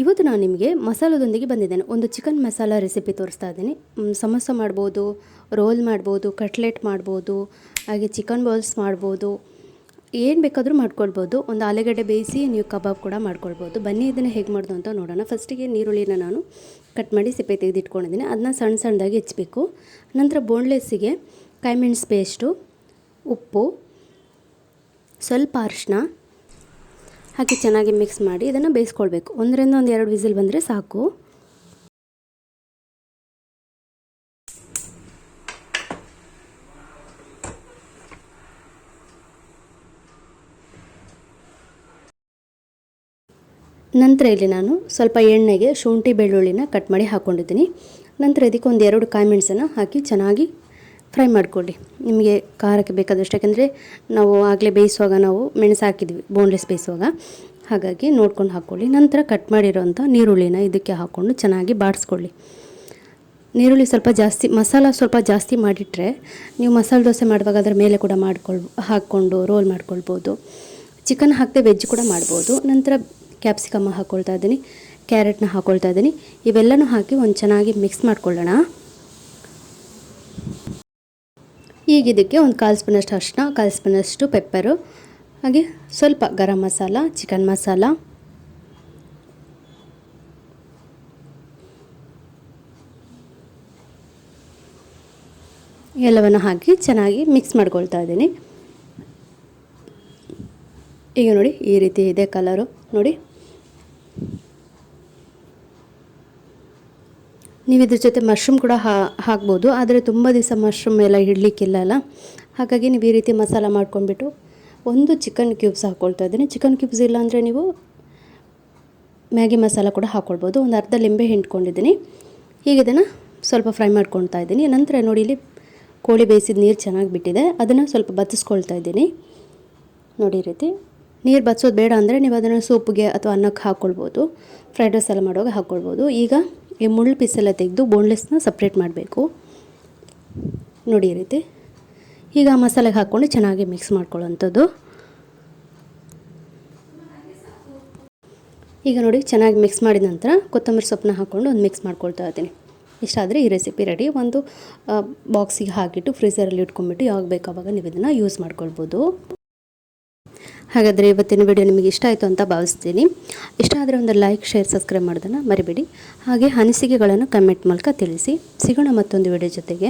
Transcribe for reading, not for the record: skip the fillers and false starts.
ಇವತ್ತು ನಾನು ನಿಮಗೆ ಮಸಾಲದೊಂದಿಗೆ ಬಂದಿದ್ದೇನೆ. ಒಂದು ಚಿಕನ್ ಮಸಾಲ ರೆಸಿಪಿ ತೋರಿಸ್ತಾ ಇದ್ದೀನಿ. ಸಮೋಸ ಮಾಡ್ಬೋದು, ರೋಲ್ ಮಾಡ್ಬೋದು, ಕಟ್ಲೆಟ್ ಮಾಡ್ಬೋದು, ಹಾಗೆ ಚಿಕನ್ ಬಾಲ್ಸ್ ಮಾಡ್ಬೋದು, ಏನು ಬೇಕಾದರೂ ಮಾಡ್ಕೊಳ್ಬೋದು. ಒಂದು ಆಲೂಗಡ್ಡೆ ಬೇಯಿಸಿ ನೀವು ಕಬಾಬ್ ಕೂಡ ಮಾಡ್ಕೊಳ್ಬೋದು. ಬನ್ನಿ ಇದನ್ನು ಹೇಗೆ ಮಾಡೋದು ಅಂತ ನೋಡೋಣ. ಫಸ್ಟಿಗೆ ನೀರುಳ್ಳಿನ ನಾನು ಕಟ್ ಮಾಡಿ ಸಿಪ್ಪೆ ತೆಗೆದಿಟ್ಕೊಂಡಿದ್ದೀನಿ. ಅದನ್ನ ಸಣ್ಣ ಸಣ್ಣದಾಗಿ ಹೆಚ್ಚಬೇಕು. ನಂತರ ಬೋನ್ಲೆಸ್ಸಿಗೆ ಕಾಯಿ ಮೆಣಸು ಪೇಸ್ಟು, ಉಪ್ಪು, ಸ್ವಲ್ಪ ಅರಿಶಿನ ಹಾಕಿ ಚೆನ್ನಾಗಿ ಮಿಕ್ಸ್ ಮಾಡಿ ಇದನ್ನು ಬೇಯಿಸ್ಕೊಳ್ಬೇಕು. 1-2 ವಿಸಿಲ್ ಬಂದರೆ ಸಾಕು. ನಂತರ ಇಲ್ಲಿ ನಾನು ಸ್ವಲ್ಪ ಎಣ್ಣೆಗೆ ಶುಂಠಿ ಬೆಳ್ಳುಳ್ಳಿನ ಕಟ್ ಮಾಡಿ ಹಾಕ್ಕೊಂಡಿದ್ದೀನಿ. ನಂತರ ಇದಕ್ಕೆ 1-2 ಕಾಯಿ ಮೆಣಸನ್ನು ಹಾಕಿ ಚೆನ್ನಾಗಿ ಫ್ರೈ ಮಾಡಿಕೊಳ್ಳಿ. ನಿಮಗೆ ಖಾರಕ್ಕೆ ಬೇಕಾದಷ್ಟು, ಯಾಕೆಂದರೆ ನಾವು ಆಗಲೇ ಬೇಯಿಸುವಾಗ ನಾವು ಮೆಣಸು ಹಾಕಿದ್ವಿ ಬೋನ್ಲೆಸ್ ಬೇಯಿಸುವಾಗ, ಹಾಗಾಗಿ ನೋಡ್ಕೊಂಡು ಹಾಕ್ಕೊಳ್ಳಿ. ನಂತರ ಕಟ್ ಮಾಡಿರೋಂಥ ನೀರುಳ್ಳಿನ ಇದಕ್ಕೆ ಹಾಕ್ಕೊಂಡು ಚೆನ್ನಾಗಿ ಬಾಡಿಸ್ಕೊಳ್ಳಿ. ನೀರುಳ್ಳಿ ಸ್ವಲ್ಪ ಜಾಸ್ತಿ, ಮಸಾಲ ಸ್ವಲ್ಪ ಜಾಸ್ತಿ ಮಾಡಿಟ್ರೆ ನೀವು ಮಸಾಲೆ ದೋಸೆ ಮಾಡುವಾಗ ಅದರ ಮೇಲೆ ಕೂಡ ಹಾಕ್ಕೊಂಡು ರೋಲ್ ಮಾಡ್ಕೊಳ್ಬೋದು. ಚಿಕನ್ ಹಾಕದೆ ವೆಜ್ ಕೂಡ ಮಾಡ್ಬೋದು. ನಂತರ ಕ್ಯಾಪ್ಸಿಕಮ್ಮ ಹಾಕ್ಕೊಳ್ತಾ ಇದ್ದೀನಿ, ಕ್ಯಾರೆಟ್ನ ಹಾಕ್ಕೊಳ್ತಾ ಇದ್ದೀನಿ. ಇವೆಲ್ಲನೂ ಹಾಕಿ ಒಂದು ಚೆನ್ನಾಗಿ ಮಿಕ್ಸ್ ಮಾಡ್ಕೊಳ್ಳೋಣ. ಈಗ ಇದಕ್ಕೆ 1/4 ಸ್ಪೂನಷ್ಟು ಅರಿಶಿನ, 1/4 ಸ್ಪೂನಷ್ಟು ಪೆಪ್ಪರು, ಹಾಗೆ ಸ್ವಲ್ಪ ಗರಂ ಮಸಾಲ, ಚಿಕನ್ ಮಸಾಲ, ಎಲ್ಲವನ್ನು ಹಾಕಿ ಚೆನ್ನಾಗಿ ಮಿಕ್ಸ್ ಮಾಡ್ಕೊಳ್ತಾ ಇದ್ದೀನಿ. ಈಗ ನೋಡಿ ಈ ರೀತಿ ಇದೆ ಕಲರು ನೋಡಿ. ನೀವು ಇದ್ರ ಜೊತೆ ಮಶ್ರೂಮ್ ಕೂಡ ಹಾಕ್ಬೋದು, ಆದರೆ ತುಂಬ ದಿವಸ ಮಶ್ರೂಮ್ ಎಲ್ಲ ಇಡಲಿಕ್ಕಿಲ್ಲ ಅಲ್ಲ, ಹಾಗಾಗಿ ನೀವು ಈ ರೀತಿ ಮಸಾಲ ಮಾಡ್ಕೊಂಡ್ಬಿಟ್ಟು 1 ಚಿಕನ್ ಕ್ಯೂಬ್ಸ್ ಹಾಕ್ಕೊಳ್ತಾ ಇದ್ದೀನಿ. ಚಿಕನ್ ಕ್ಯೂಬ್ಸ್ ಇಲ್ಲ ಅಂದರೆ ನೀವು ಮ್ಯಾಗಿ ಮಸಾಲ ಕೂಡ ಹಾಕ್ಕೊಳ್ಬೋದು. ಒಂದು ಅರ್ಧ ಲಿಂಬೆ ಹಿಂಡ್ಕೊಂಡಿದ್ದೀನಿ. ಈಗ ಇದನ್ನು ಸ್ವಲ್ಪ ಫ್ರೈ ಮಾಡ್ಕೊಳ್ತಾ ಇದ್ದೀನಿ. ನಂತರ ನೋಡಿ ಇಲ್ಲಿ ಕೋಳಿ ಬೇಯಿಸಿದ ನೀರು ಚೆನ್ನಾಗಿ ಬಿಟ್ಟಿದೆ, ಅದನ್ನು ಸ್ವಲ್ಪ ಬತ್ತಿಸ್ಕೊಳ್ತಾ ಇದ್ದೀನಿ. ನೋಡಿ ಈ ರೀತಿ ನೀರು ಬಚ್ಚೋದು ಬೇಡ ಅಂದರೆ ನೀವು ಅದನ್ನು ಸೂಪ್ಗೆ ಅಥವಾ ಅನ್ನಕ್ಕೆ ಹಾಕ್ಕೊಳ್ಬೋದು, ಫ್ರೈಡ್ ರೈಸ್ ಎಲ್ಲ ಮಾಡುವಾಗ ಹಾಕ್ಕೊಳ್ಬೋದು. ಈಗ ಈ ಮುಳ್ಳು ಪೀಸೆಲ್ಲ ತೆಗೆದು ಬೋನ್ಲೆಸ್ನ ಸಪ್ರೇಟ್ ಮಾಡಬೇಕು. ನೋಡಿ ಈ ರೀತಿ. ಈಗ ಮಸಾಲೆಗೆ ಹಾಕ್ಕೊಂಡು ಚೆನ್ನಾಗಿ ಮಿಕ್ಸ್ ಮಾಡ್ಕೊಳ್ಳೋವಂಥದ್ದು. ಈಗ ನೋಡಿ ಚೆನ್ನಾಗಿ ಮಿಕ್ಸ್ ಮಾಡಿದ ನಂತರ ಕೊತ್ತಂಬರಿ ಸೊಪ್ಪನ್ನ ಹಾಕ್ಕೊಂಡು ಒಂದು ಮಿಕ್ಸ್ ಮಾಡ್ಕೊಳ್ತಾ ಇದ್ದೀನಿ. ಇಷ್ಟಾದರೆ ಈ ರೆಸಿಪಿ ರೆಡಿ. ಒಂದು ಬಾಕ್ಸಿಗೆ ಹಾಕಿಟ್ಟು ಫ್ರೀಸರಲ್ಲಿ ಇಟ್ಕೊಂಡ್ಬಿಟ್ಟು ಯಾವಾಗ ಬೇಕು ಆವಾಗ ನೀವು ಇದನ್ನು ಯೂಸ್ ಮಾಡ್ಕೊಳ್ಬೋದು. ಹಾಗಾದರೆ ಇವತ್ತಿನ ವಿಡಿಯೋ ನಿಮಗೆ ಇಷ್ಟ ಆಯಿತು ಅಂತ ಭಾವಿಸ್ತೀನಿ. ಇಷ್ಟ ಆದರೆ ಒಂದು ಲೈಕ್, ಶೇರ್, ಸಬ್ಸ್ಕ್ರೈಬ್ ಮಾಡೋದನ್ನು ಮರಿಬೇಡಿ. ಹಾಗೆ ಅನಿಸಿಕೆಗಳನ್ನು ಕಮೆಂಟ್ ಮೂಲಕ ತಿಳಿಸಿ. ಸಿಗೋಣ ಮತ್ತೊಂದು ವಿಡಿಯೋ ಜೊತೆಗೆ.